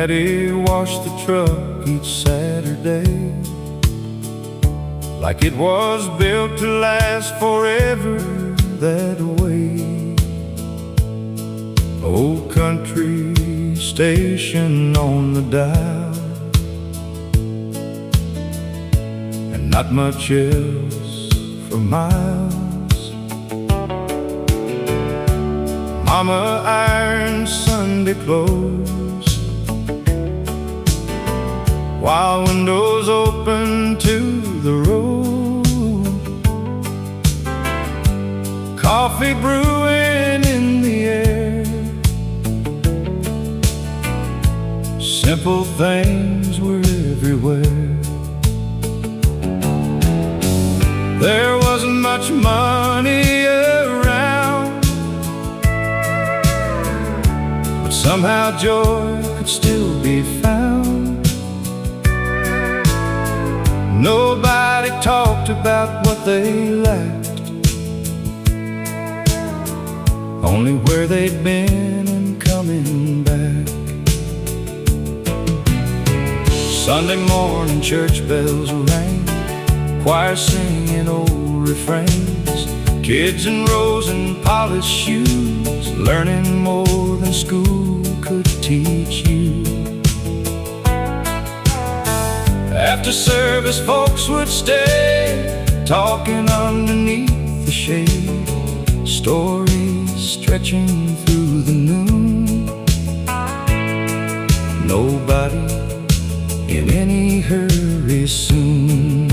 Daddy washed the truck each Saturday, like it was built to last forever that way. Old country station on the dial, and not much else for miles. Mama ironed Sunday clothes, while windows open to the road. Coffee brewing in the air, simple things were everywhere. There wasn't much money around, but somehow joy could still be found. Nobody talked about what they lacked, only where they'd been and coming back. Sunday morning church bells rang, choir singing old refrains, kids in rows and polished shoes, learning more than school could teach you. After service folks would stay, talking underneath the shade, stories stretching through the noon. Nobody in any hurry soon.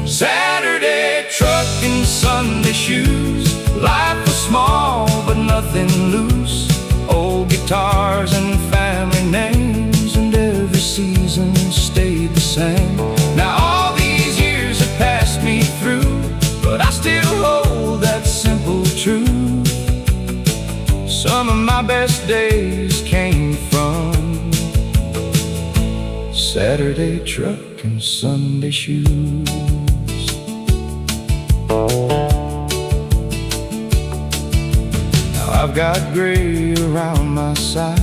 Saturday truck and Sunday shoes, life was small but nothing loose. Old guitars and family names, and every season stayed the same. Now all these years have passed me through, but I still hold that simple truth. Some of my best days came from Saturday truck and Sunday shoes. Now I've got gray around my side,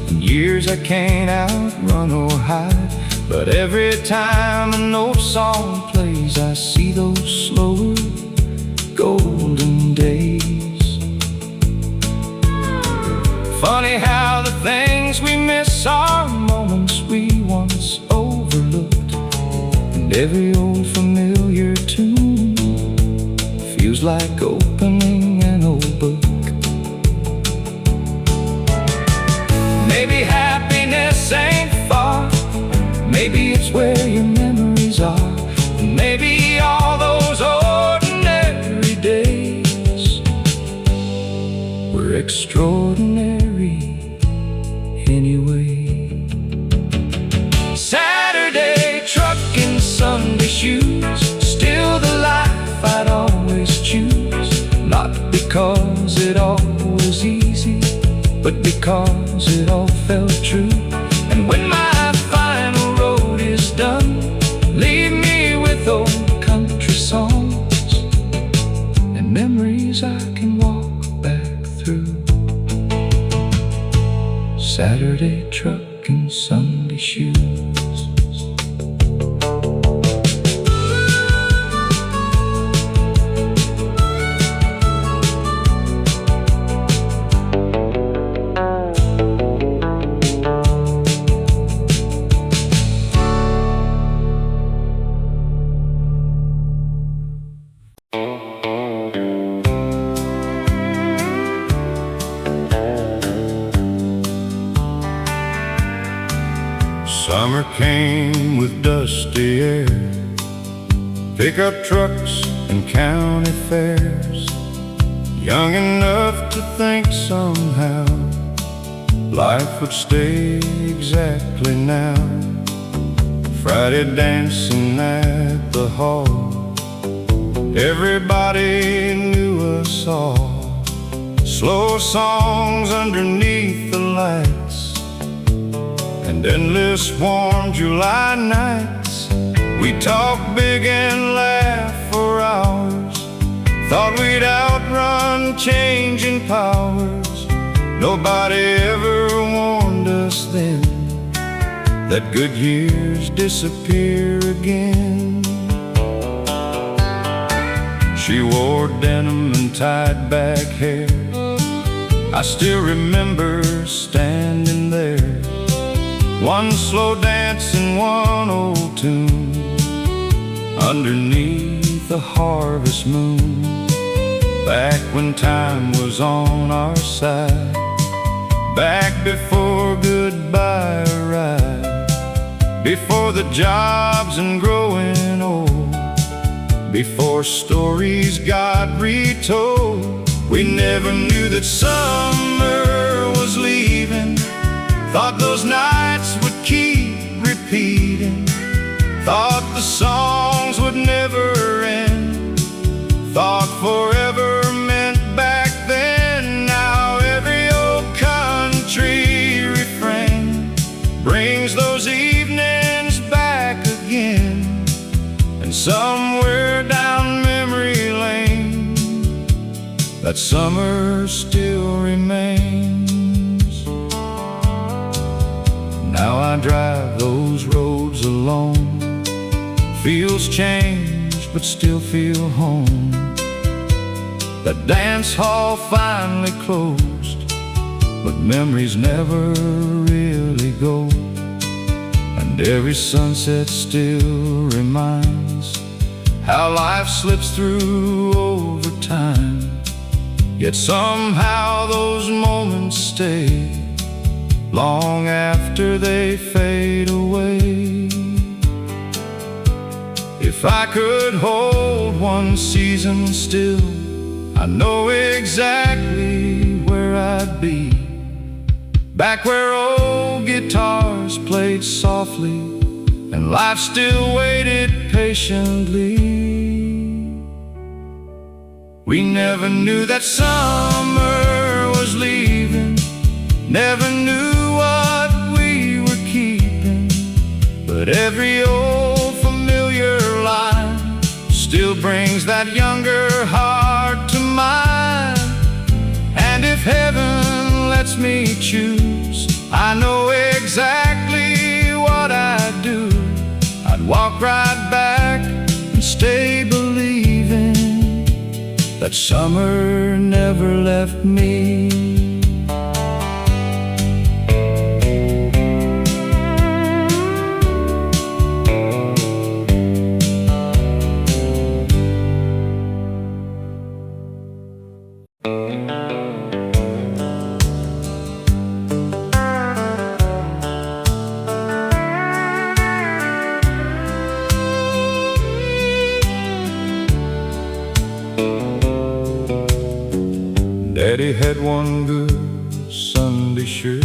and years I can't outrun or hide, but every time an old song plays, I see those slower golden days. Funny how the things we miss are moments we once overlooked, and every old familiar tune feels like opening an old book. Maybe happiness ain't far, maybe it's where your memories are, and maybe all those ordinary days were extraordinary anyway. Saturday truck and Sunday shoes, still the life I'd always choose. Not because it all was easy, but because it all felt true. And when my final road is done, leave me with old country songs and memories I can walk back through. Saturday truck and Sunday shoes. Summer came with dusty air, pickup trucks and county fairs. Young enough to think somehow life would stay exactly now. Friday dancing at the hall, everybody knew us all. Slow songs underneath the lights, and endless warm July nights. We talked big and laughed for hours, thought we'd outrun changing powers. Nobody ever warned us then let good years disappear again. She wore denim and tied back hair. I still remember standing there, one slow dance and one old tune, underneath the harvest moon. Back when time was on our side, back before goodbye arrived, before the jobs and growing old, before stories got retold. We never knew that summer was leaving, thought those nights would keep repeating, thought the songs would never end, thought forever meant back then. Now every old country refrain brings those evenings back again, and somewhere down memory lane that summer still remains. Now I drive those roads alone, feels changed but still feel home. The dance hall finally closed, but memories never really go. And every sunset still reminds how life slips through over time, yet somehow those moments stay long after they fade away. If I could hold one season still, I know exactly where I'd be, back where old guitars played softly and life still waited patiently. We never knew that summer was leaving, never knew what we were keeping, but every old familiar line still brings that younger heart to mind. And if heaven lets me choose, I know exactly what I'd do. I'd walk right back and stay believing that summer never left me. Daddy had one good Sunday shirt,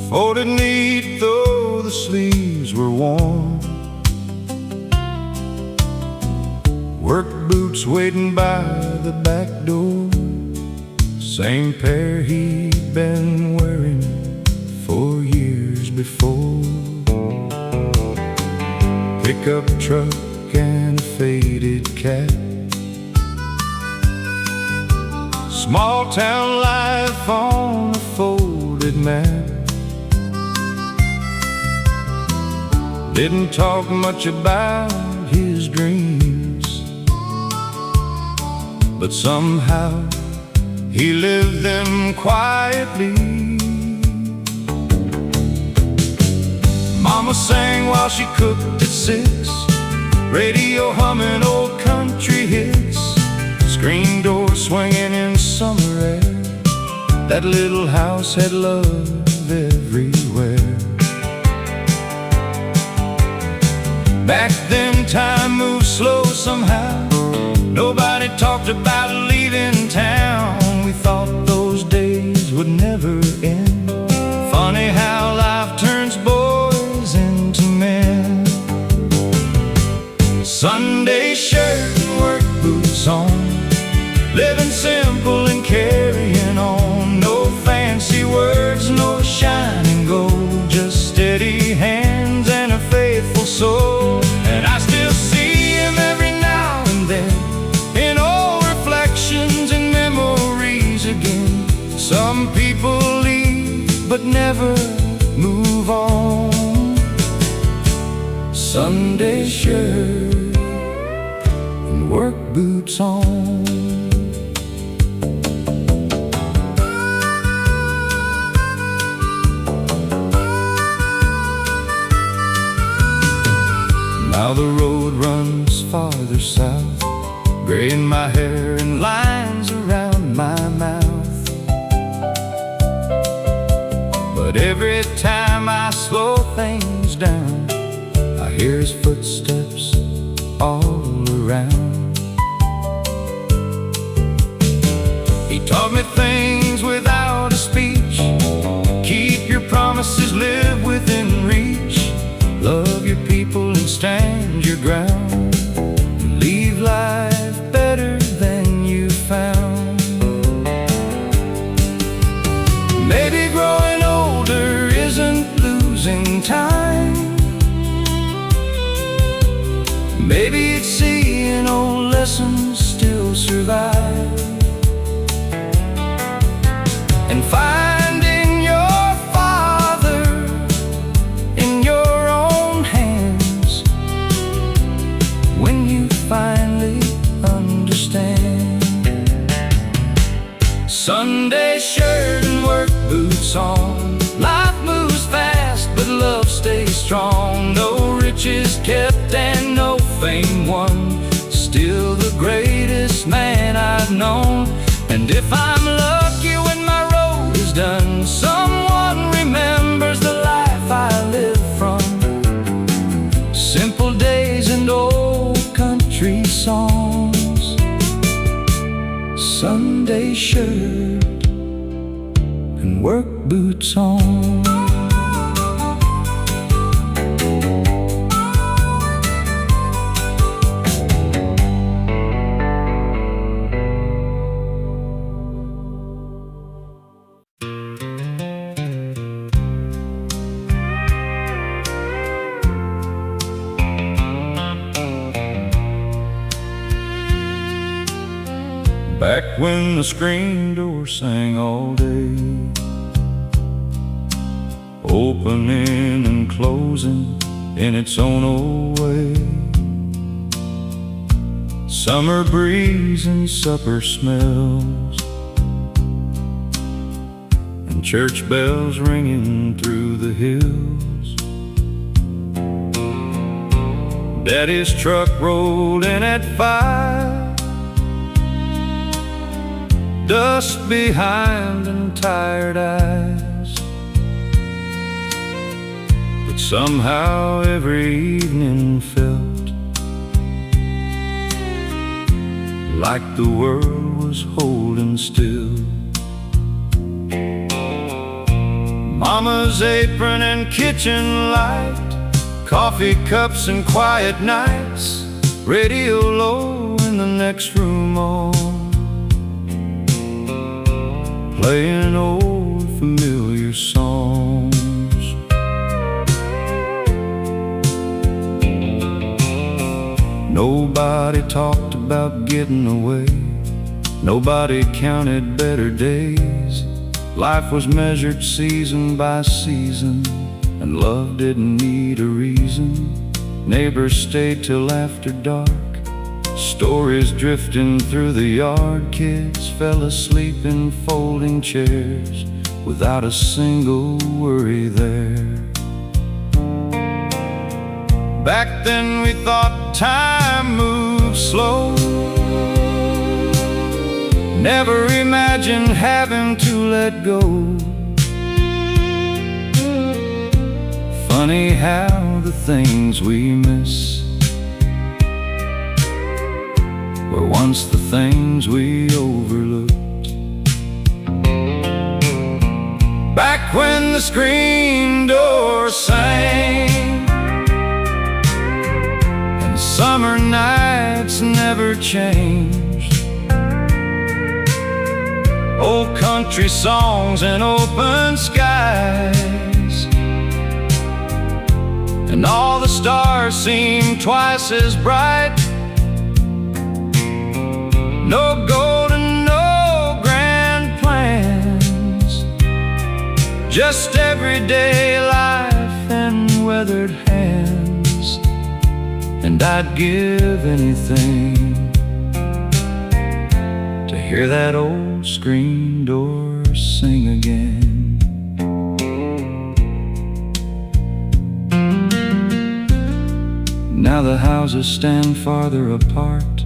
folded neat though the sleeves were worn, work boots waiting by the back door, same pair he'd been wearing for years before. Pickup truck and a faded cap, small town life on a folded map. Didn't talk much about his dreams, but somehow he lived them quietly. Mama sang while she cooked at 6, radio humming old country hits, screen door swinging in summer air. That little house had love everywhere. Back then time moved slow somehow, nobody talked about leaving town. We thought those days would never end. Funny how life turns boys into men. Sunday shirt and work boots on, living simple and carrying on. No fancy words, no shining gold, just steady hands and a faithful soul. And I still see him every now and then in old reflections but never move on. Sunday shirt and work boots on. Now the road runs farther south, gray in my hair and lines around my mouth. But every time I slow things down, I hear his footsteps all around. He taught me things without a speech. Keep your promises, live within reach. Love your people and stand your ground. Leave life better than you found. Maybe growing older isn't losing time. Maybe it's seeing old lessons still survive, and finding your father in your own hands when you finally understand. Sunday shirt and work boots on. Life moves fast, but love stays strong. No riches kept and no fame won. Still the greatest man I've known. And if I'm lucky when my road is done, someone remembers the life I lived from. Simple days and old country songs. Sunday shirt and work boots on. Back when the screen door sang all day, opening and closing in its own old way. Summer breeze and supper smells, and church bells ringing through the hills. Daddy's truck rolled in at 5, dust behind and tired eyes. But somehow every evening felt like the world was holding still. Mama's apron and kitchen light, coffee cups and quiet nights, radio low in the next room on, playing old familiar songs. Nobody talked about getting away, nobody counted better days. Life was measured season by season, and love didn't need a reason. Neighbors stayed till after dark, stories drifting through the yard. Kids fell asleep in folding chairs without a single worry there. Back then we thought time moved slow, never imagined having to let go. Funny how the things we miss were once the things we overlooked. Back when the screen door sang and summer nights never changed, old country songs and open skies, and all the stars seemed twice as bright. No gold and no grand plans, just everyday life and weathered hands. And I'd give anything to hear that old screen door sing again. Now the houses stand farther apart,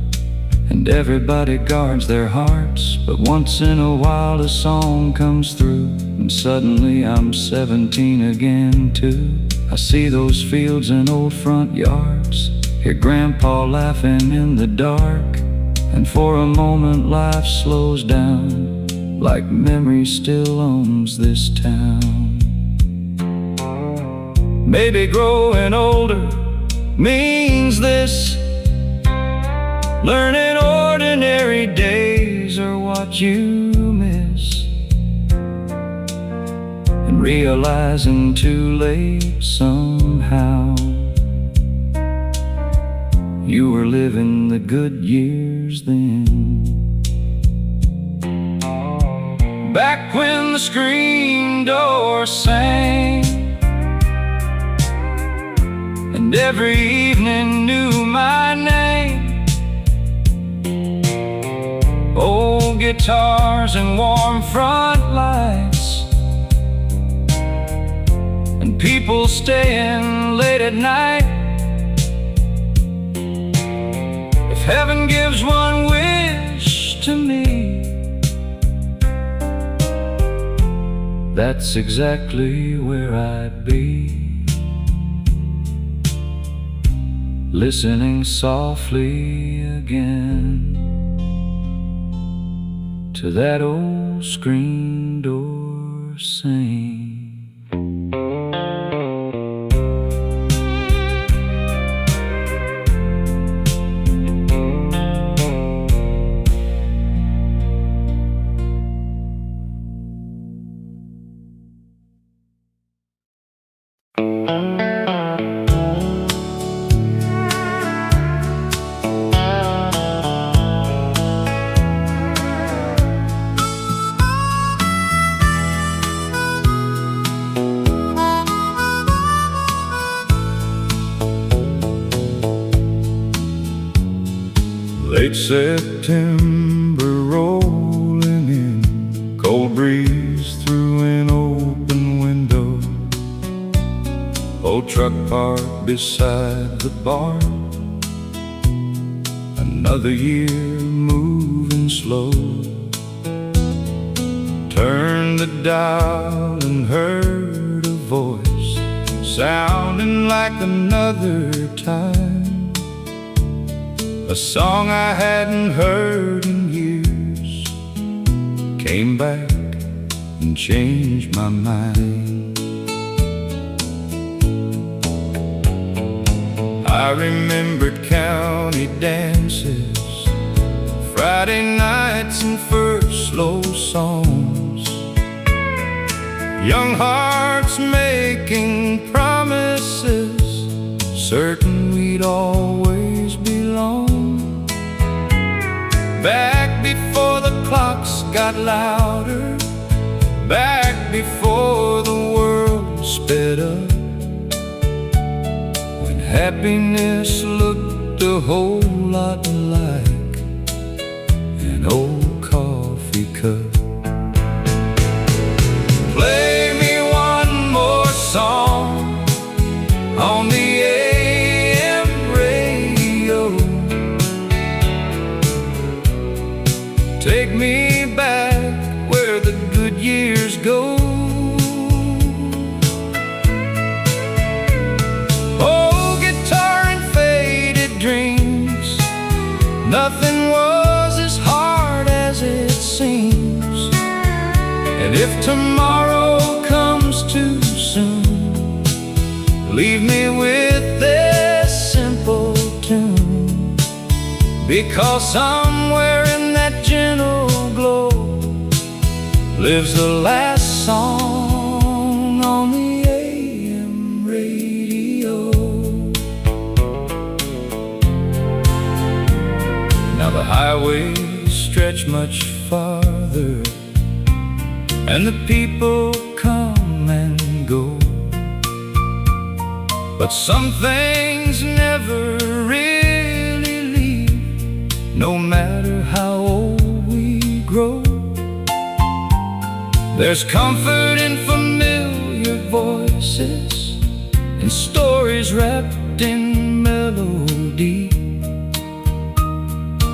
and everybody guards their hearts. But once in a while a song comes through, and suddenly I'm 17 again too. I see those fields and old front yards, hear Grandpa laughing in the dark, and for a moment life slows down, like memory still owns this town. Maybe growing older means this: learning ordinary days are what you miss, and realizing too late somehow you were living the good years then. Back when the screen door sang, and every evening knew my name. Old guitars and warm front lights, and people staying late at night. If heaven gives one wish to me, that's exactly where I'd be, listening softly again to that old screen door sing. Late September rolling in, cold breeze through an open window. Old truck parked beside the bar, another year moving slow. Turned the dial and heard a voice sounding like another time, a song I hadn't heard in years came back and changed my mind. I remembered county dances, Friday nights and first slow songs, young hearts making promises, certain we'd always belong. Back before the clocks got louder, back before the world sped up, when happiness looked a whole lot like an old coffee cup. Play me one more song on the AM radio, take me back where the good years go. Oh, guitar and faded dreams, nothing was as hard as it seems. And if tomorrow comes too soon, leave me with this simple tune, because somewhere in that gentle glow lives the last song on the AM radio. Now the highways stretch much farther, and the people come But some things never really leave, no matter how old we grow. There's comfort in familiar voices, and stories wrapped in melody,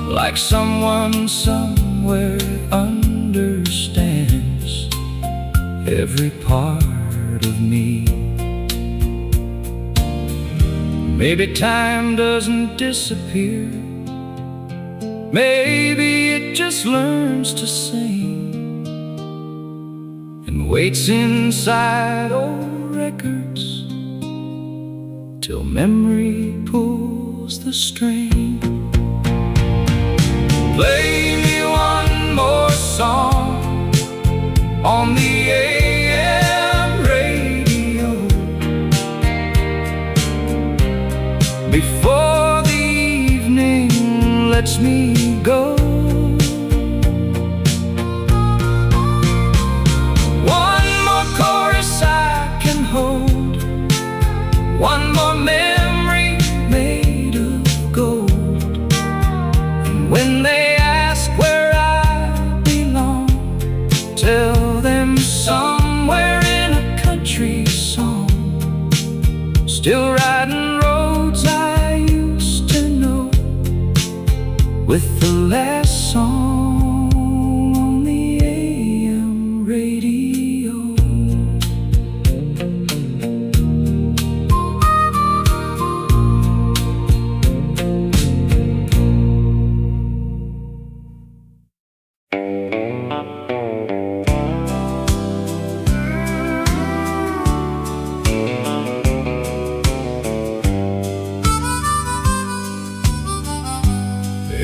like someone somewhere understands every part of me. Maybe time doesn't disappear, maybe it just learns to sing and waits inside old records till memory pulls the string. Play me one more song on the AM radio before the evening lets me go. One more chorus I can hold, one more memory made of gold. And when they ask where I belong, tell them somewhere in a country song, still riding roads I used to know, with the last song on the AM radio.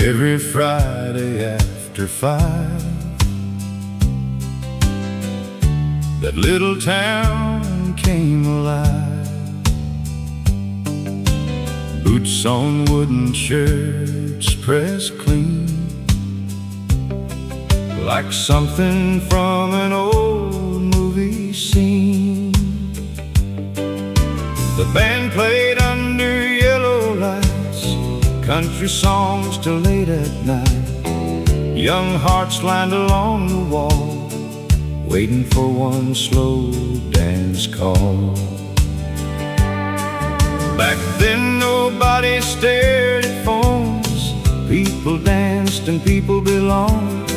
Every Friday after 5, that little town came alive. Boots on wooden shirts pressed clean, like something from an old movie scene. The band played under yellow lights, country songs till late at night. Young hearts lined along the wall, waiting for one slow dance call. Back then nobody stared at phones, people danced and people belonged,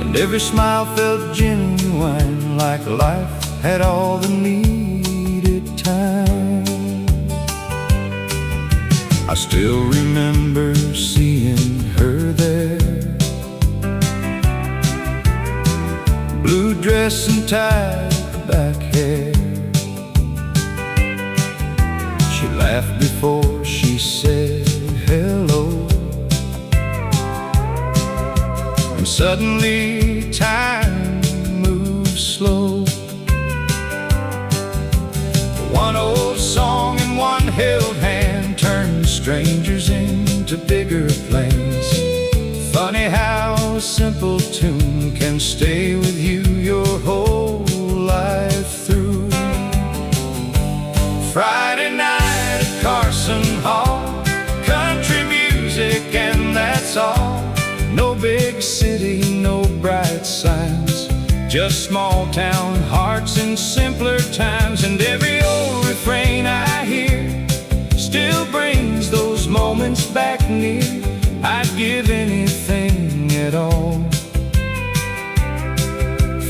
and every smile felt genuine, like life had all the needed time. I still remember seeing her there, blue dress and tied back hair. She laughed before she said hello, and suddenly time moved slow. One old song and one held hand turned strangers into bigger planes. Funny how a simple tune can stay with you your whole life through. Friday night at Carson Hall, country music and that's all. No big city, no bright signs, just small town hearts in simpler times. And every old refrain I hear still brings those moments back near. I'd give anything at all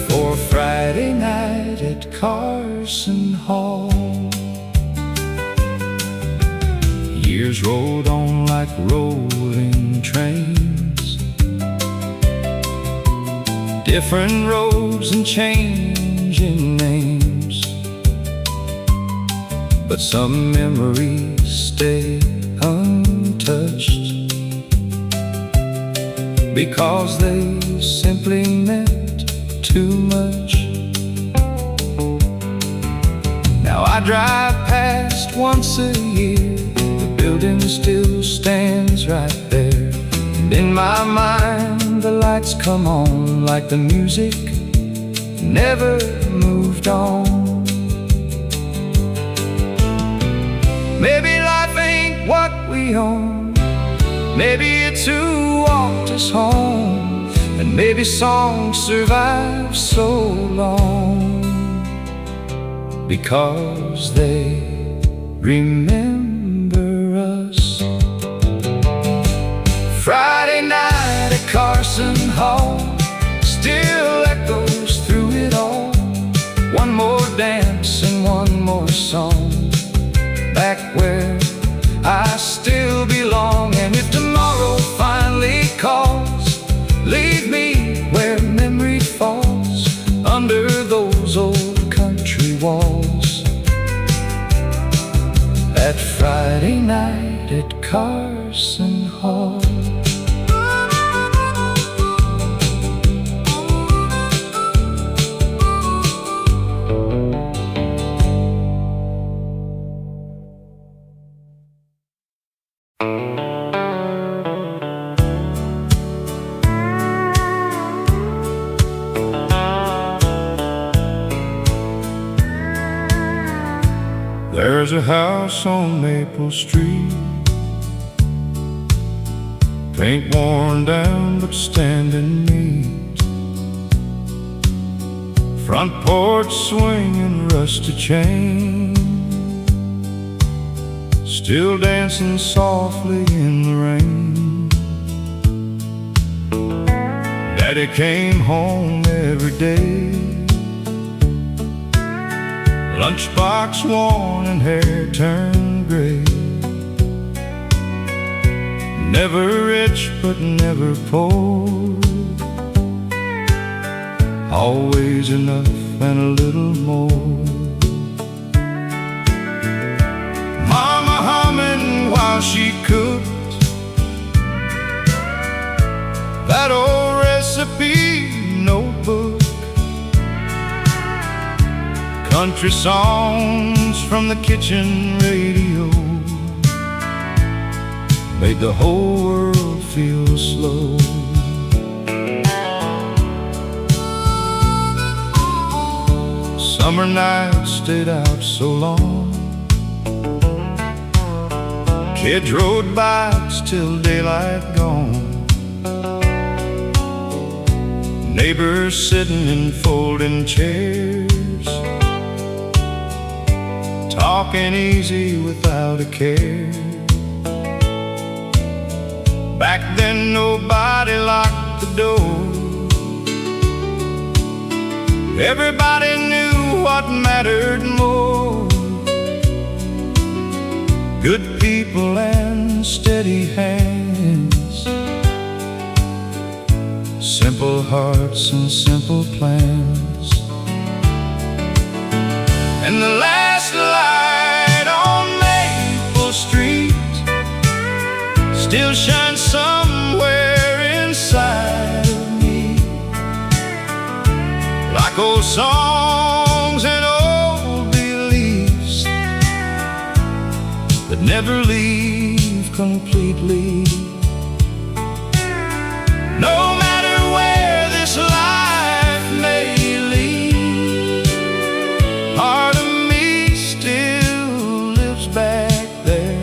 for Friday night at Carson Hall. Years rolled on like rolling trains, different roads and changing names, but some memories stay untouched because they simply meant too much. Now I drive past once a year, the building still stands right there, and in my mind the lights come on like the music never moved on. Maybe life ain't what we own. Maybe it's who walked us home. And maybe songs survive so long because they remember us. Friday night at Carson Hall still echoes through it all. One more dance and one more song, back where I still belong. And if tomorrow finally calls, leave me where memory falls, under those old country walls. That Friday night at Carson Hall. There's a house on Maple Street, paint worn down but standing neat, front porch swinging rusty chain, still dancing softly in the rain. Daddy came home every day, lunchbox worn and hair turned gray. Never rich but never poor, always enough and a little more. Mama humming while she cooked that old recipe notebook, country songs from the kitchen radio made the whole world feel slow. Summer nights stayed out so long, kids rode bikes till daylight gone, neighbors sitting in folding chairs, talking easy without a care. Back then nobody locked the door, everybody knew what mattered more. Good people and steady hands, simple hearts and simple plans. And the last light on Maple Street still shines somewhere inside of me, like old songs and old beliefs that never leave completely. No matter where this life may lead, part of me still lives back there,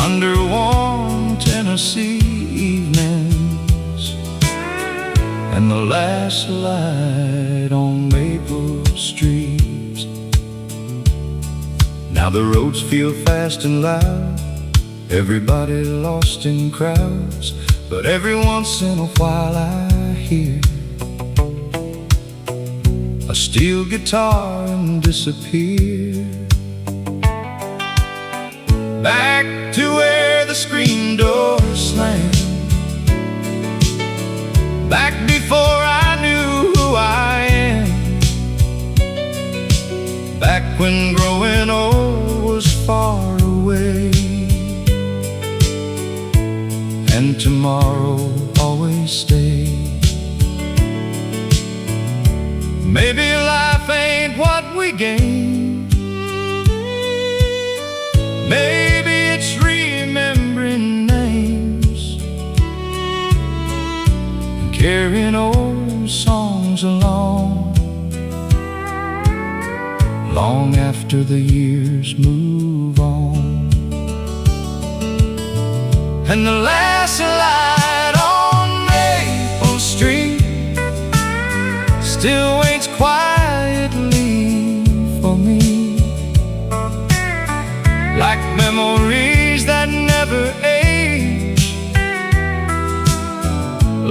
under warm Tennessee evenings and the last light on Maple Street. Now the roads feel fast and loud, everybody lost in crowds, but every once in a while I hear a steel guitar and disappear back to where the screen door slammed, back before I knew who I am, back when growing old was far away and tomorrow always stays. Maybe life ain't what we gain, maybe it's remembering names and carrying old songs along, long after the years move on. And the last light on Maple Street still waits quietly for me, like memories that never age,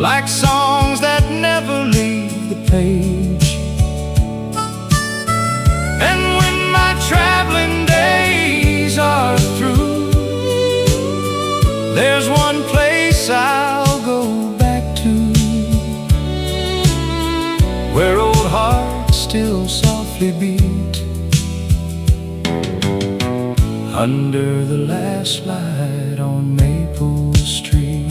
like songs that never leave the page. And when my traveling days are through, there's one place I'll go back to, where old hearts still softly beat, under the last light on Maple Street.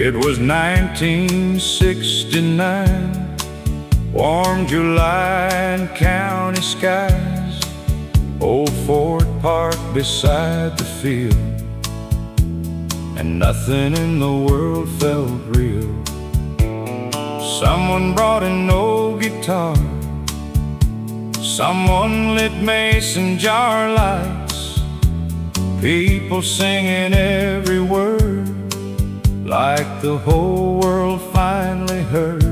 It was 1969, warm July and county skies, old Ford Park beside the field, and nothing in the world felt real. Someone brought an old guitar, someone lit mason jar lights, people singing every word, like the whole world finally heard.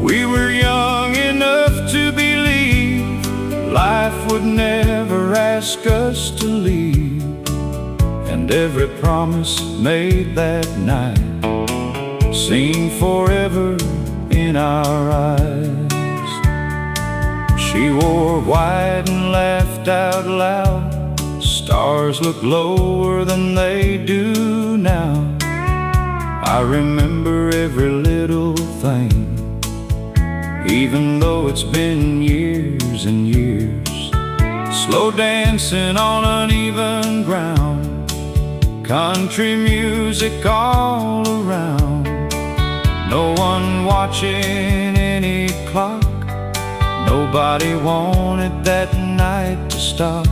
We were young enough to believe life would never ask us to leave, and every promise made that night seemed forever in our eyes. She wore white and laughed out loud. Stars look lower than they do now. I remember every little thing, even though it's been years and years. Slow dancing on uneven ground, country music all around, no one watching any clock, nobody wanted that night to stop.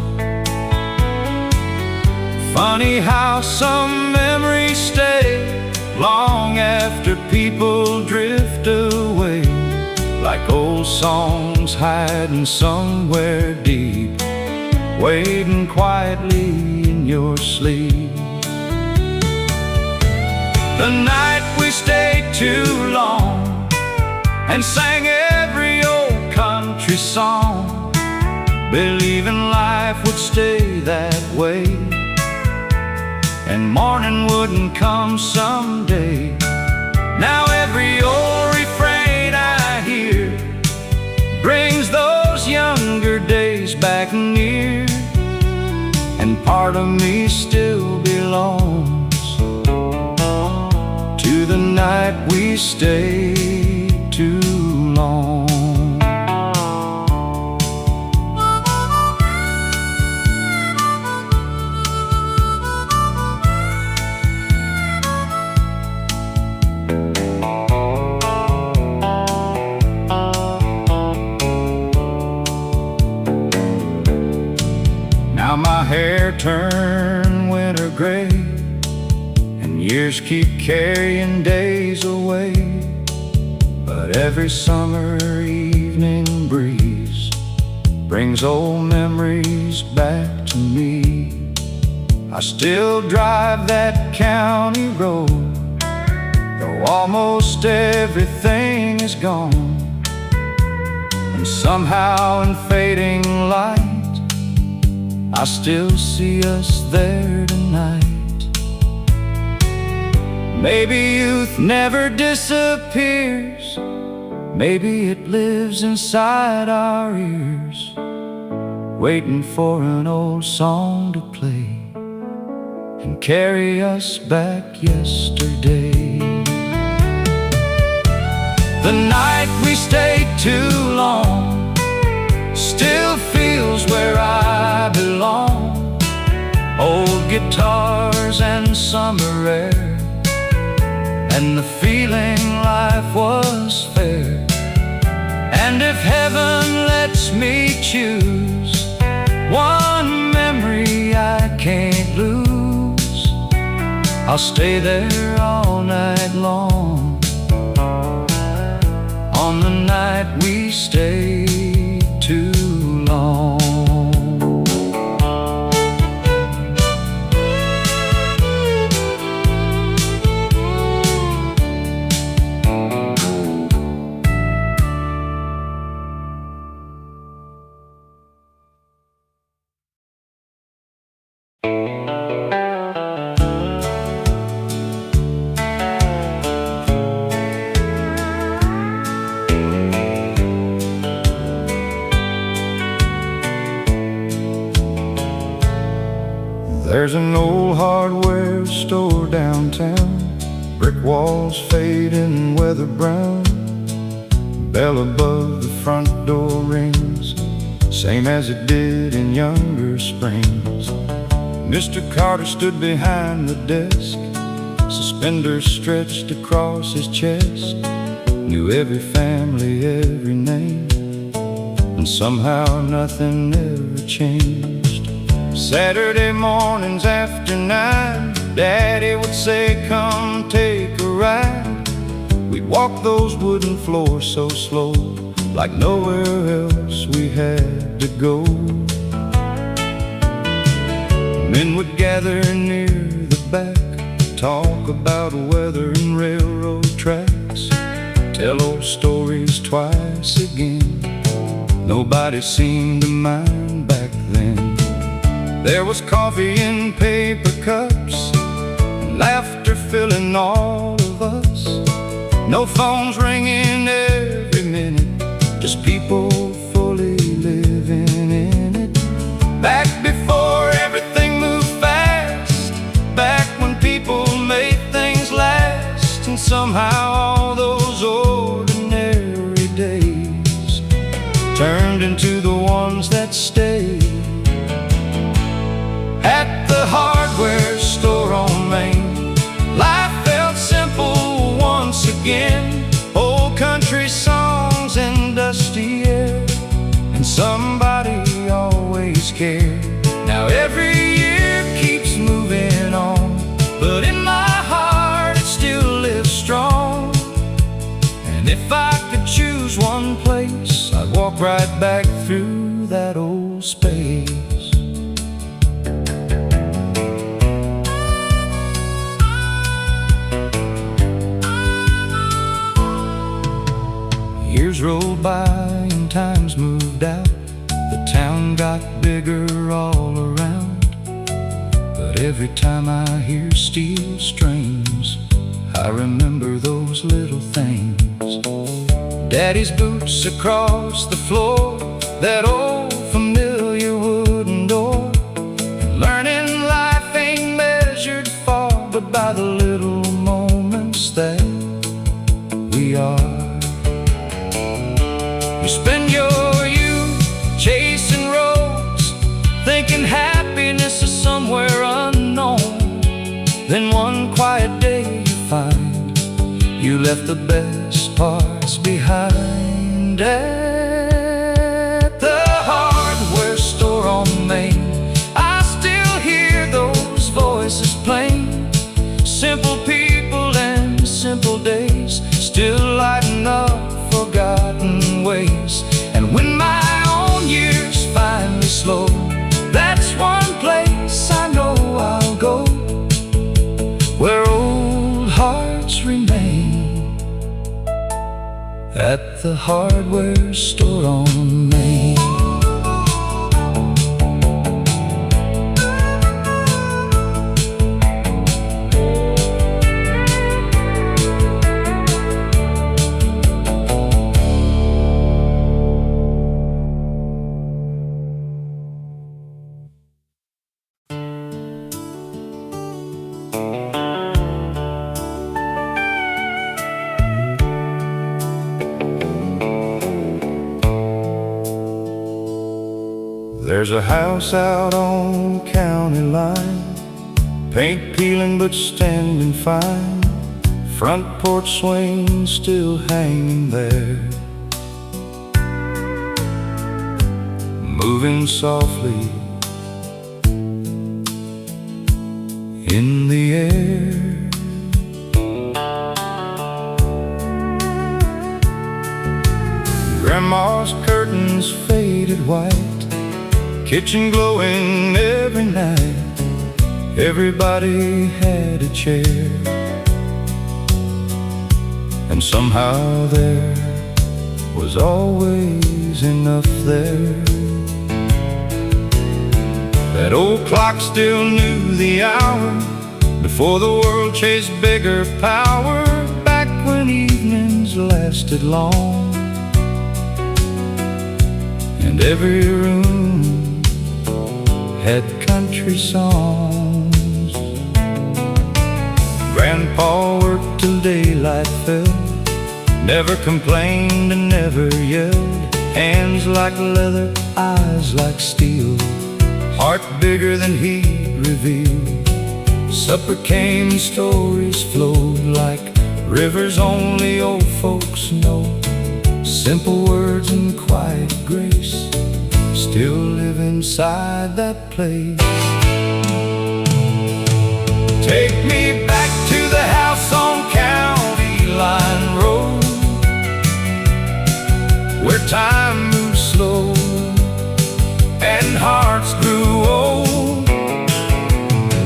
Funny how some memories stay long after people drift away, like old songs hiding somewhere deep, waiting quietly in your sleep. The night we stayed too long and sang every old country song, believing life would stay that way, and morning wouldn't come someday. Now every old refrain I hear brings those younger days back near, and part of me still belongs to the night we stayed too long. Now my hair turned winter gray, and years keep carrying days away, but every summer evening breeze brings old memories back to me. I still drive that county road, though almost everything is gone, and somehow in fading light I still see us there tonight. Maybe youth never disappears, maybe it lives inside our ears, waiting for an old song to play and carry us back yesterday. The night we stayed too long still feels where I belong. Old guitars and summer air, and the feeling life was fair. And if heaven lets me choose one memory I can't lose, I'll stay there all night long, on the night we stayed too long. There's an old hardware store downtown, brick walls fading weather brown. Bell above the front door rings, same as it did in younger springs. Mr. Carter stood behind the desk, suspenders stretched across his chest. Knew every family, every name, and somehow nothing ever changed. Saturday mornings after 9, Daddy would say, "Come take a ride." We'd walk those wooden floors so slow, like nowhere else we had to go. Men would gather near the back, talk about weather and railroad tracks, tell old stories twice again. Nobody seemed to mind back then. There was coffee in paper cups, laughter filling all of us. No phones ringing every minute, just people fully living in it. Back before everything moved fast, back when people made things last, and somehow all those ordinary days turned into the ones that stayed. At the hardware store on Main, life felt simple once again. Old country songs and dusty air, and somebody always cared. Now every year keeps moving on, but in my heart it still lives strong. And if I could choose one place, I'd walk right back through that old space. Years rolled by and times moved out. The town got bigger all around, but every time I hear steel strings, I remember those little things. Daddy's boots across the floor, that old familiar wooden door. Learning life ain't measured far, but by the little moments that we are. You spend your youth chasing roads, thinking happiness is somewhere unknown. Then one quiet day you find you left the best parts behind. At the hardware store on Main, I still hear those voices plain. Simple people and simple days, still lighting up forgotten ways. And when my own years finally slow, that's one place I know I'll go, where old hearts remain. At the hardware store on Main. There's a house out on county line, paint peeling but standing fine, front porch swing still hanging there, moving softly in the air. Grandma's curtains faded white, kitchen glowing every night. Everybody had a chair, and somehow there was always enough there. That old clock still knew the hour before the world chased bigger power, back when evenings lasted long and every room had country songs. Grandpa worked till daylight fell, never complained and never yelled. Hands like leather, eyes like steel, heart bigger than he'd reveal. Supper came, stories flowed like rivers only old folks know. Simple words and quiet grace still live inside that place. Take me back to the house on County Line Road, where time moved slow and hearts grew old.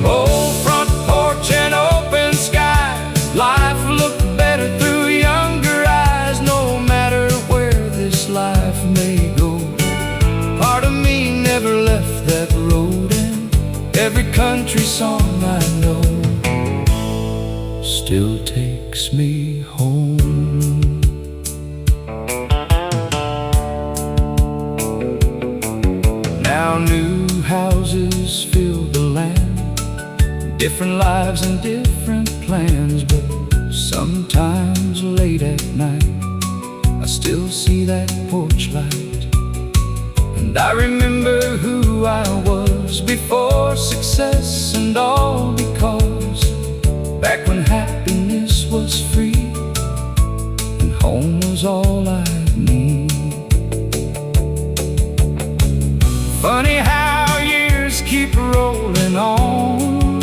Old front porch and open sky, life looked better through younger eyes. No matter where this life may go, part of me never left that road, and every country song I know still takes me home. Now new houses fill the land, different lives and different plans, but sometimes late at night I still see that porch light, and I remember who I was before success and all, because back when happiness was free and home was all I need. Funny how years keep rolling on,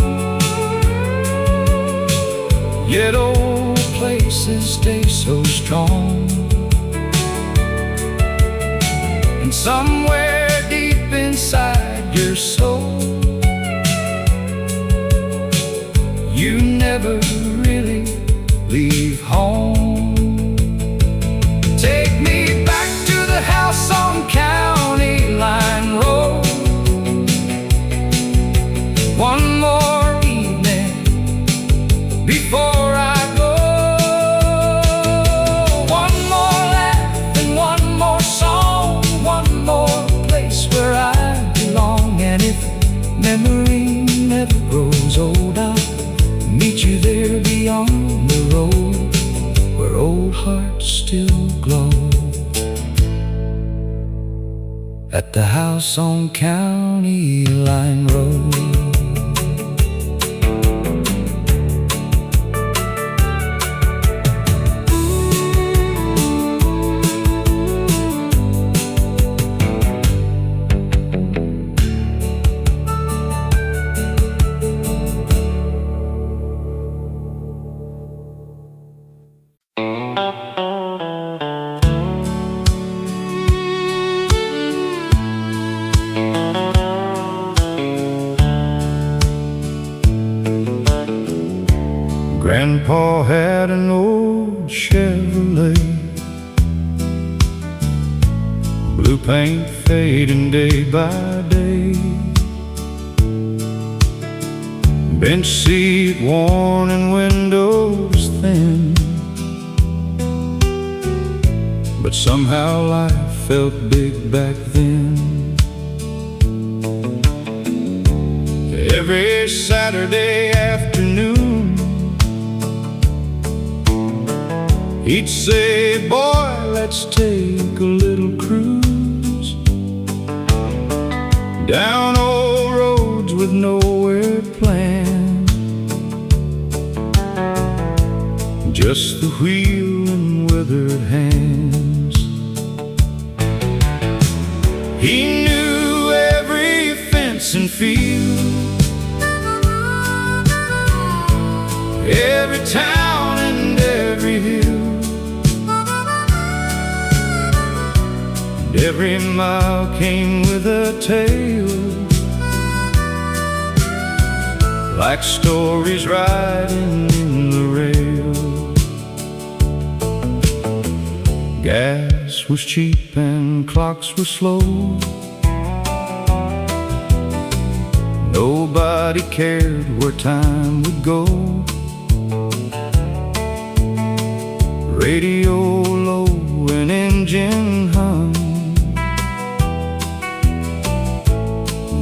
yet old places stay so strong. And somewhere deep inside your soul, you never really leave home. Take me back to the house on County Line Road, one more evening before I go. One more laugh and one more song, one more place where I belong. And if memory never grows old, I'll meet you there beyond the road, where old hearts still glow. At the house on County Line Road. Grandpa had an old Chevrolet, blue paint fading day by day, bench seat worn and windows thin, but somehow life felt big back then. Every Saturday afternoon he'd say, "Boy, let's take a little cruise." wheel and withered hands. He knew every fence and field, every town and every hill, and every mile came with a tale, like stories riding in the rail. Gas was cheap and clocks were slow. Nobody cared where time would go. Radio low, an engine hum.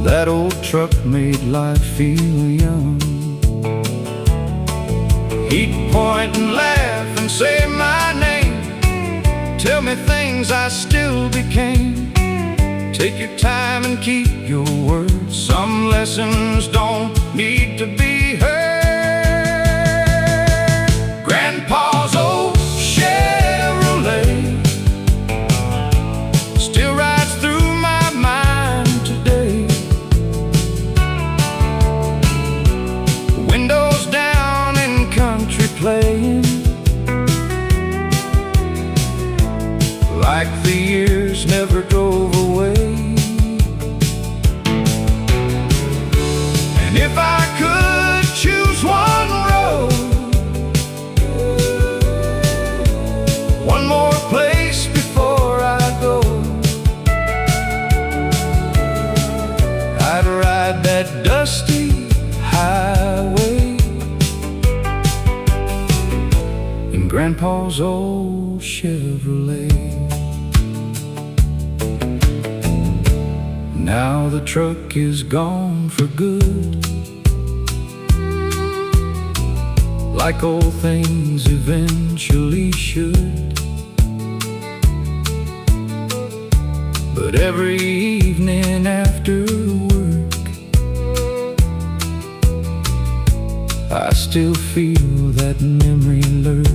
That old truck made life feel young. He'd point and laugh and say my name, tell me things I still became. Take your time and keep your word. Some lessons don't need to be heard. Grandpa's old Chevrolet still rides through my mind today. Windows down and country playing, like the years never drove away. And if I could choose one road, one more place before I go, I'd ride that dusty highway in Grandpa's old Chevrolet. Now the truck is gone for good, like old things eventually should. But every evening after work, I still feel that memory lurk.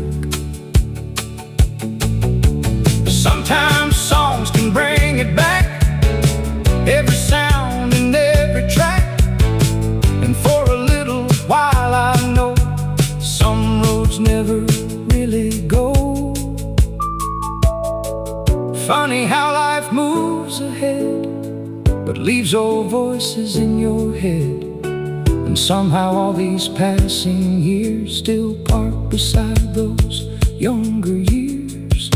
Sometimes songs can bring it back, every sound and every track. And for a little while I know some roads never really go. Funny how life moves ahead, but leaves old voices in your head. And somehow all these passing years still park beside those younger years.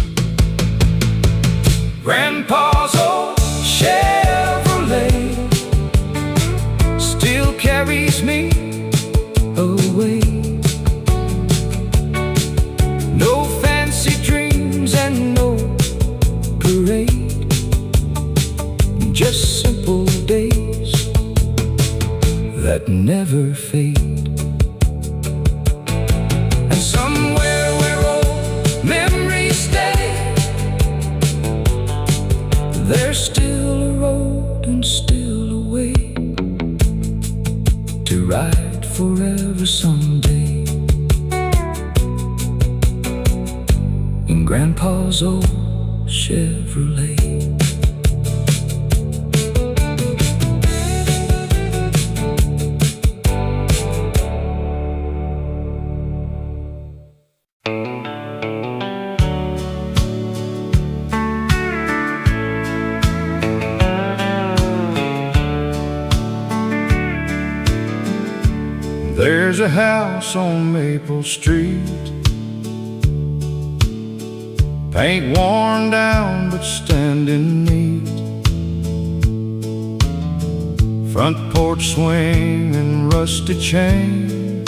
Grandpa's old Chevrolet still carries me away. No fancy dreams and no parade, just simple days that never fade. And somewhere where old memories stay, there's still a road and still a way to ride forever someday in Grandpa's old Chevrolet. There's a house on Maple Street, paint worn down but standing neat. Front porch swing and rusty chain,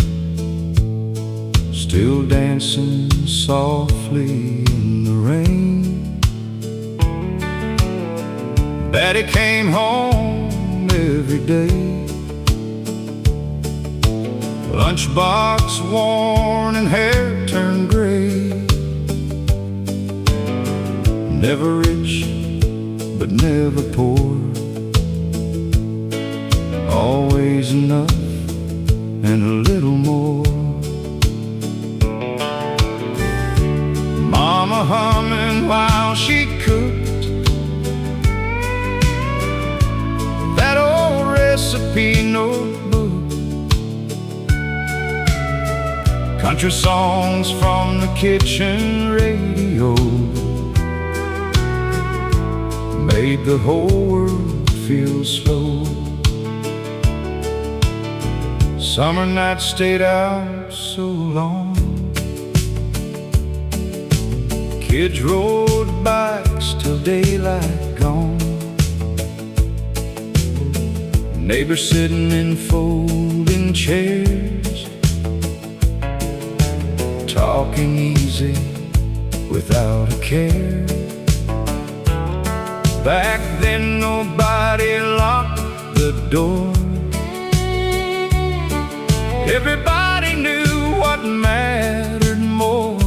still dancing softly in the rain. Daddy came home every day, lunchbox worn and hair turned gray. Never rich, but never poor, always enough and a little more. recipe notebook, country songs from the kitchen radio made the whole world feel slow. Summer nights stayed out so long, kids rode bikes till daylight gone, neighbors sitting in folding chairs, talking easy without a care. Back then nobody locked the door, everybody knew what mattered more.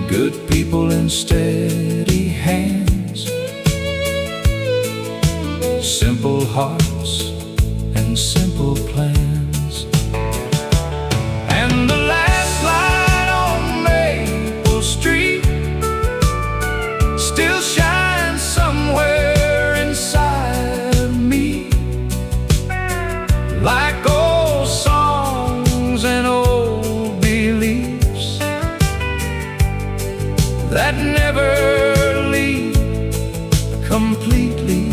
Good people and steady hands, simple hearts and simple plans. And the last light on Maple Street still shines somewhere inside of me, like old songs and old beliefs that never leave completely.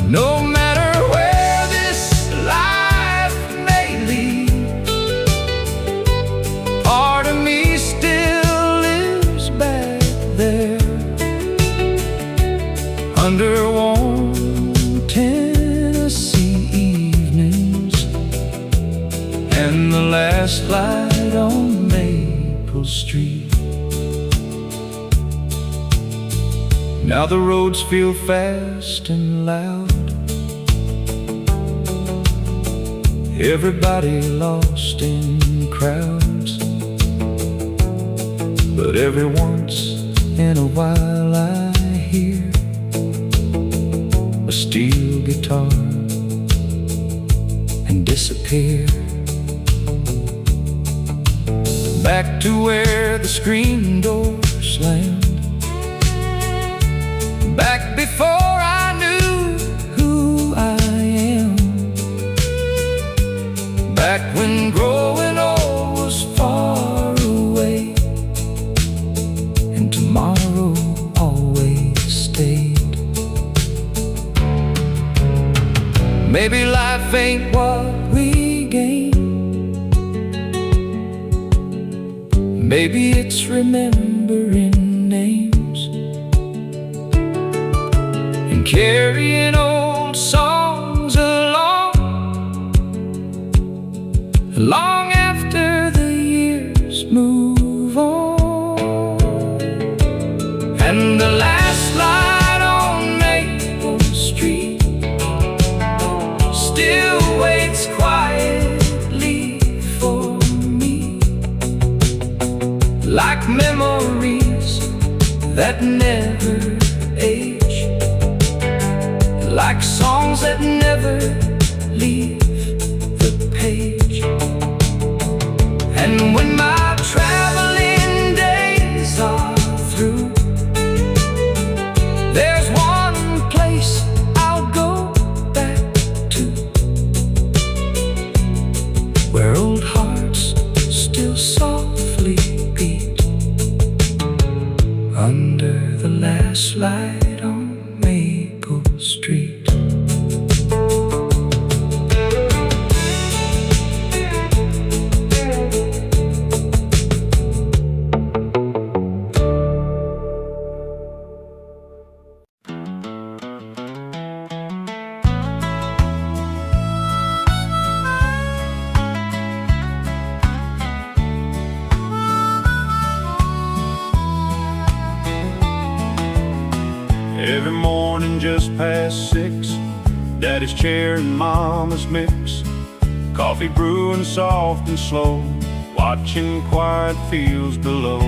No matter where this life may lead, part of me still lives back there, under warm Tennessee evenings and the last light on Maple Street. Now the roads feel fast and loud, everybody lost in crowds, but every once in a while I hear a steel guitar and disappear back to where the screen door slammed, back before I knew who I am, back when growing old was far away and tomorrow always stayed. Maybe life ain't what we gain, maybe it's remembering names and carrying old songs along, long after the years move on. And the last light on Maple Street still waits quietly for me, like memories that never age, like songs that never leave the page. And when my traveling days are through, there's one place I'll go back to, where old hearts still softly beat, under the last light on Maple Street. Every morning just past 6, Daddy's chair and Mama's mix, coffee brewing soft and slow, watching quiet fields below.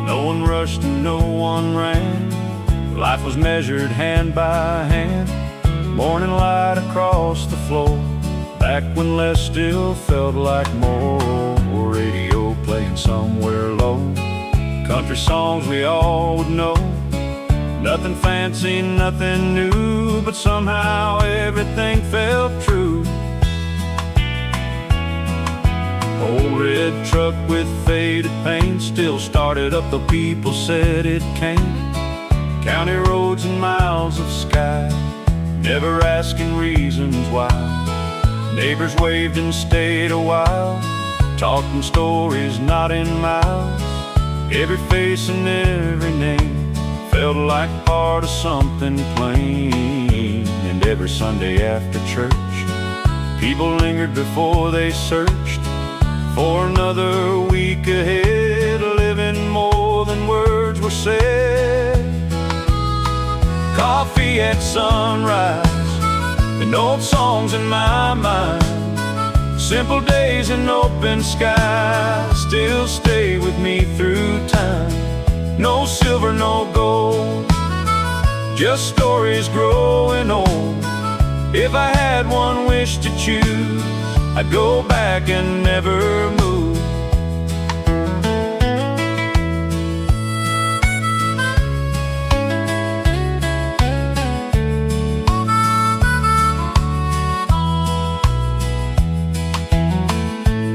No one rushed and no one ran, life was measured hand by hand. Morning light across the floor, back when less still felt like more. Radio playing somewhere low, country songs we all would know. Nothing fancy, nothing new, but somehow everything felt true. Old red truck with faded paint still started up though people said it can't. County roads and miles of sky, never asking reasons why. Neighbors waved and stayed a while, talking stories not in miles. Every face and every name felt like part of something plain. And every Sunday after church, people lingered before they searched for another week ahead, living more than words were said. Coffee at sunrise and old songs in my mind. Simple days and open skies still stay with me through time. No silver, no gold, just stories growing old. If I had one wish to choose, I'd go back and never move.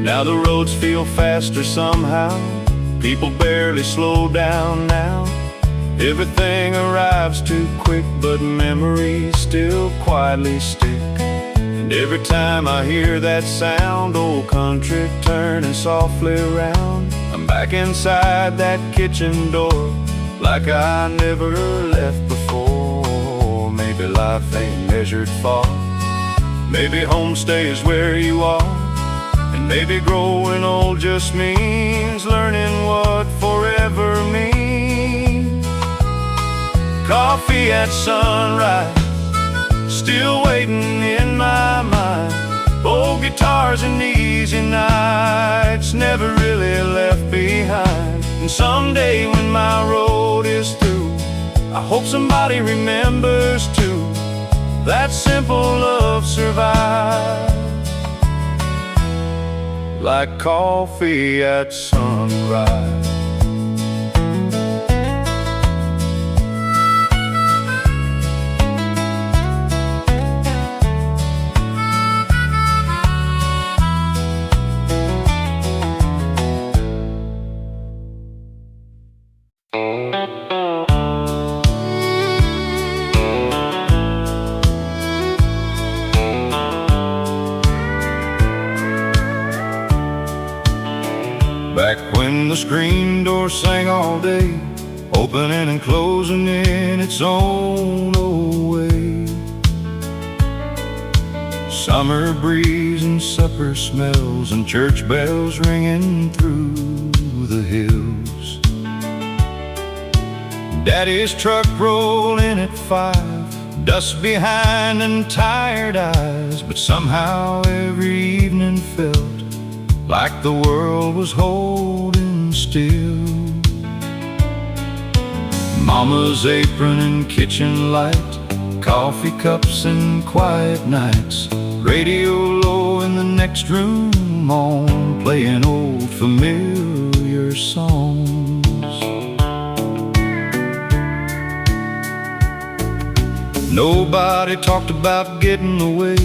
Now the roads feel faster somehow, people barely slow down now. Everything arrives too quick, but memories still quietly stick. And every time I hear that sound, old country turning softly around, I'm back inside that kitchen door, like I never left before. Maybe life ain't measured far, maybe home stays where you are. And maybe growing old just means learning what forever means. Coffee at sunrise, still waiting in my mind. Old guitars and easy nights, never really left behind. And someday when my road is through, I hope somebody remembers too, that simple love survives, like coffee at sunrise. Back when the screen door sang all day, opening and closing in its own old way. Summer breeze and supper smells and church bells ringing through the hills. Daddy's truck rolling at 5, dust behind and tired eyes, but somehow every evening felt like the world was holding still. Mama's apron and kitchen light, coffee cups and quiet nights, radio low in the next room on, playing old familiar songs. Nobody talked about getting away,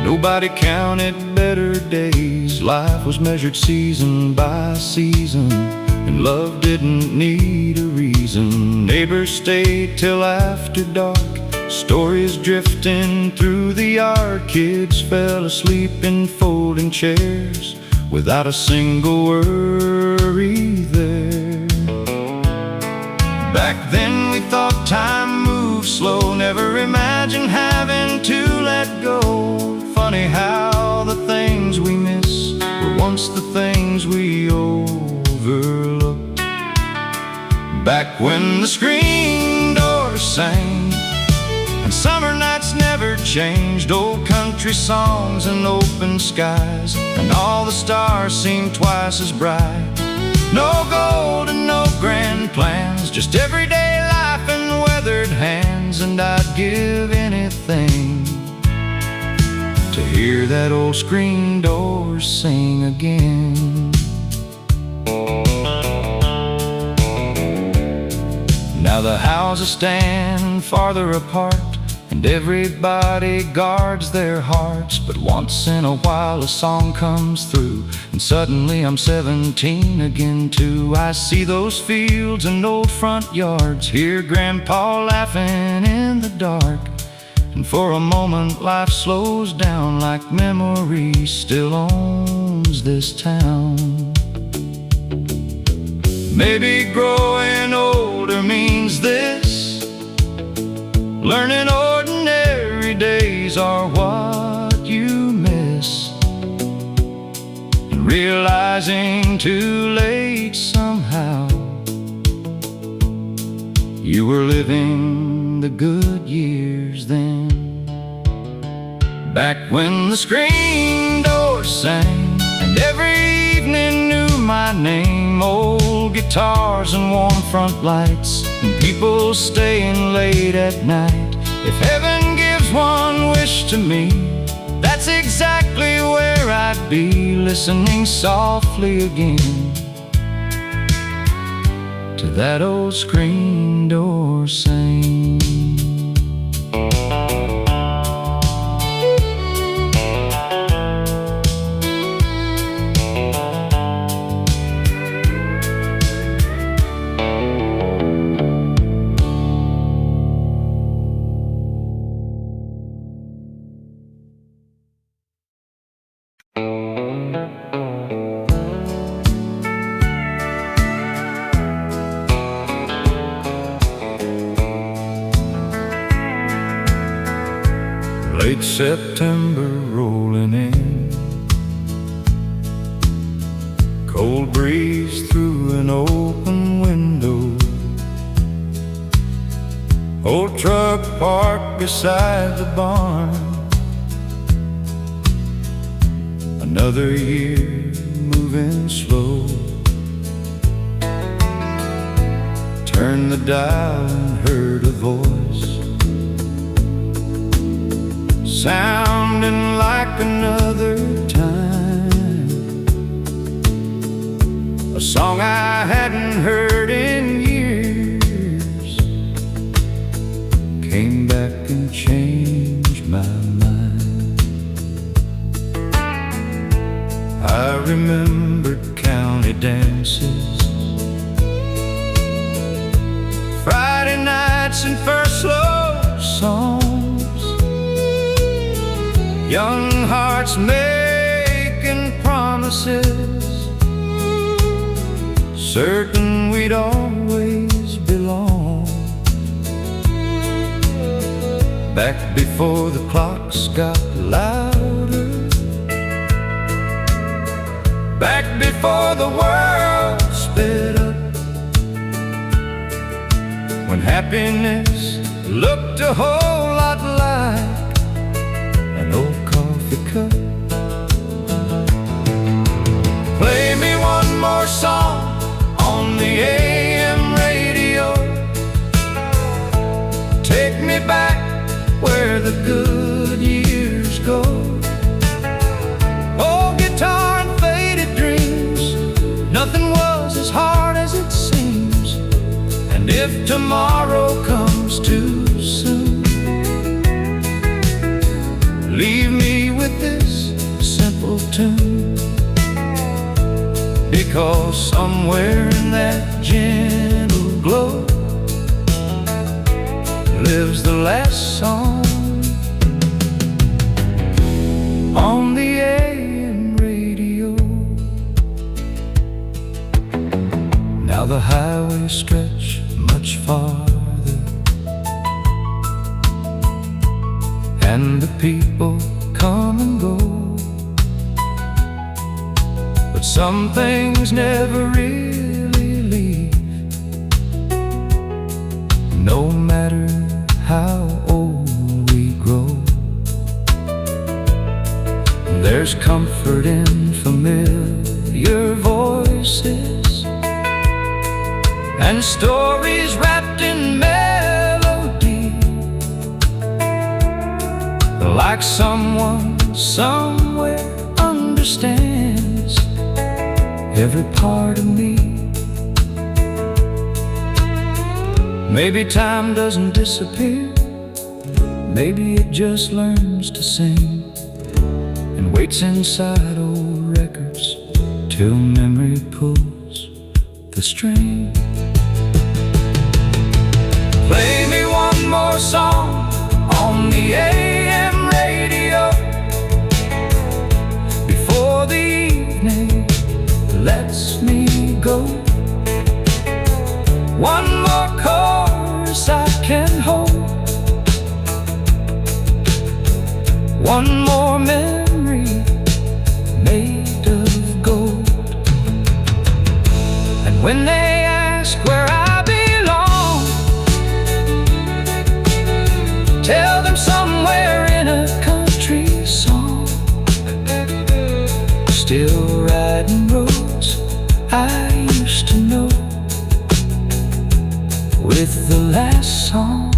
nobody counted better days. Life was measured season by season, and love didn't need a reason. Neighbors stayed till after dark, stories drifting through the yard. Kids fell asleep in folding chairs without a single worry there. Back then we thought time moved slow, never imagined having to let go. Funny how the things we miss were once the things we overlooked. Back when the screen door sang and summer nights never changed, old country songs and open skies, and all the stars seemed twice as bright. No gold and no grand plans, just everyday life and weathered hands. And I'd give anything to hear that old screen door sing again. Now the houses stand farther apart, and everybody guards their hearts. But once in a while a song comes through, and suddenly I'm 17 again too. I see those fields and old front yards, hear Grandpa laughing in the dark, and for a moment life slows down, like memory still owns this town. Maybe growing older means this: learning ordinary days are what you miss, and realizing too late somehow you were living the good years then. Back when the screen door sang and every evening knew my name, old guitars and warm front lights, and people staying late at night. If heaven gives one wish to me, that's exactly where I'd be, listening softly again to that old screen door saying. Late September rolling in, cold breeze through an open window, old truck parked beside the barn. Another year moving slow, turned the dial and heard a voice sounding like another time, a song I hadn't heard in years, came back and changed my mind. I remembered county dances, Friday nights and first love songs, young hearts making promises, certain we'd always belong. Back before the clocks got louder, back before the world sped up, when happiness looked a whole lot like an old coffee cup. Play me one more song on the AM radio, take me back where the good years go. Old guitar and faded dreams, nothing was as hard as it seems. And if tomorrow comes too soon, leave me with this simple tune, because somewhere in that gentle glow lives the last song on the AM radio. Now the highways stretch much farther, and the people come and go, but some things never really leave, no matter how old we grow. There's comfort in familiar voices and stories wrapped in melody, like someone somewhere understands every part of me. Maybe time doesn't disappear, maybe it just learns to sing and waits inside old records till memory pulls the string. Play me one more song on the AM radio before the evening lets me go. One more chorus I can hold, one more memory made of gold. And when they ask where I belong, tell them somewhere in a country song, still riding roads I used to know, with the last song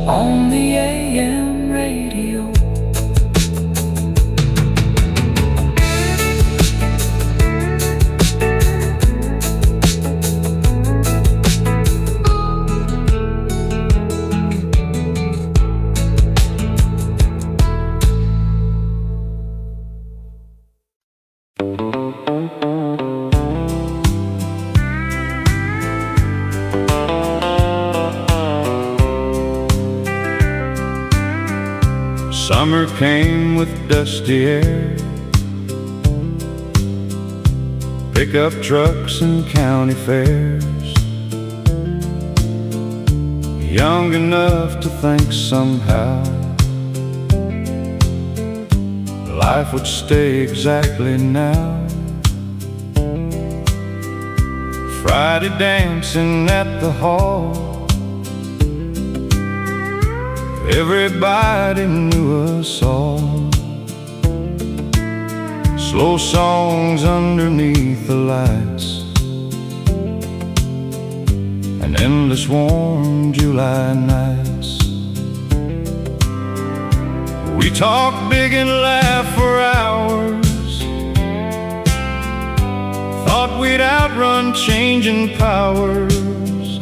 on the AM radio. Summer came with dusty air, pickup trucks and county fairs. Young enough to think somehow life would stay exactly now. Friday dancing at the hall, everybody knew us all. Slow songs underneath the lights, and endless warm July nights. We talked big and laughed for hours, thought we'd outrun changing powers.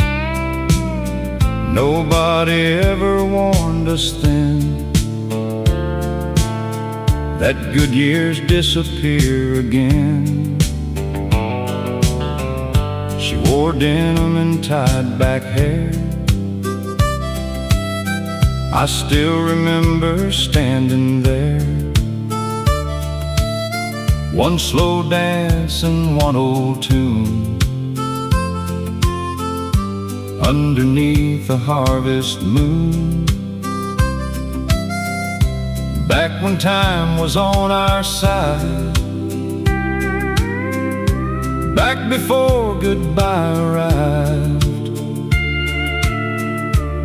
Nobody ever warned us then that good years disappear again. She wore denim and tied back hair. I still remember standing there, one slow dance and one old tune, underneath a harvest moon. Back when time was on our side, back before goodbye arrived,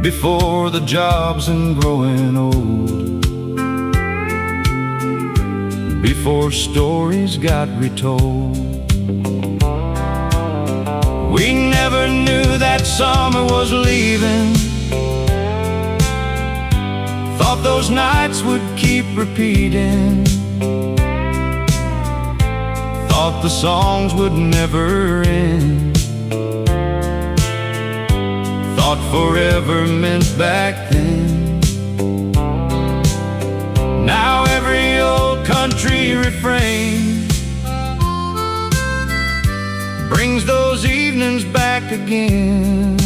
before the jobs and growing old, before stories got retold. We never knew that summer was leaving, thought those nights would keep repeating, thought the songs would never end, thought forever meant back then. Now every old country refrain brings those evenings back again.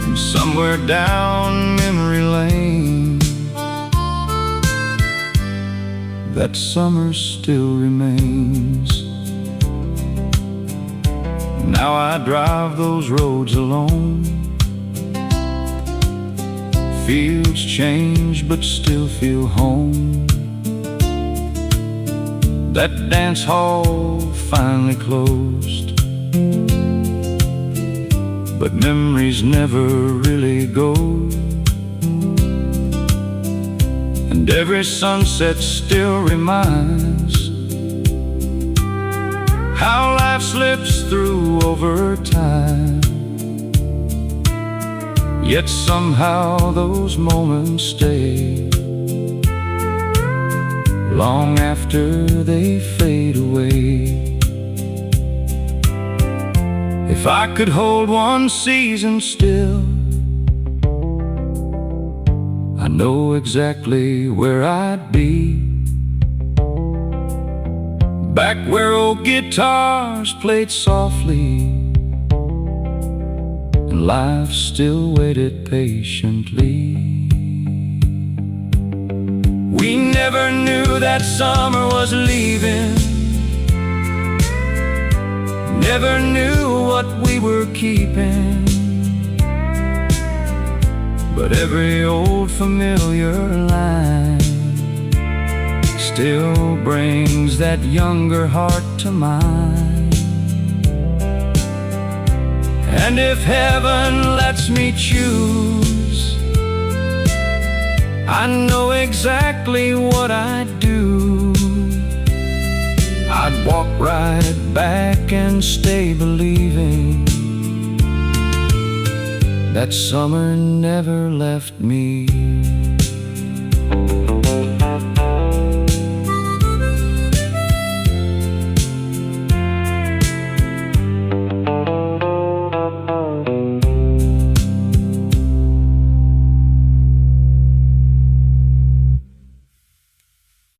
And somewhere down memory lane, that summer still remains. Now I drive those roads alone, fields change but still feel home. That dance hall finally closed, but memories never really go. And every sunset still reminds how life slips through over time. Yet somehow those moments stay long after they fade away. If I could hold one season still, I know exactly where I'd be. Back where old guitars played softly and life still waited patiently. We never knew that summer was leaving, never knew what we were keeping, but every old familiar line still brings that younger heart to mind. And if heaven lets me choose, I know exactly what I'd do. I'd walk right back and stay believing that summer never left me.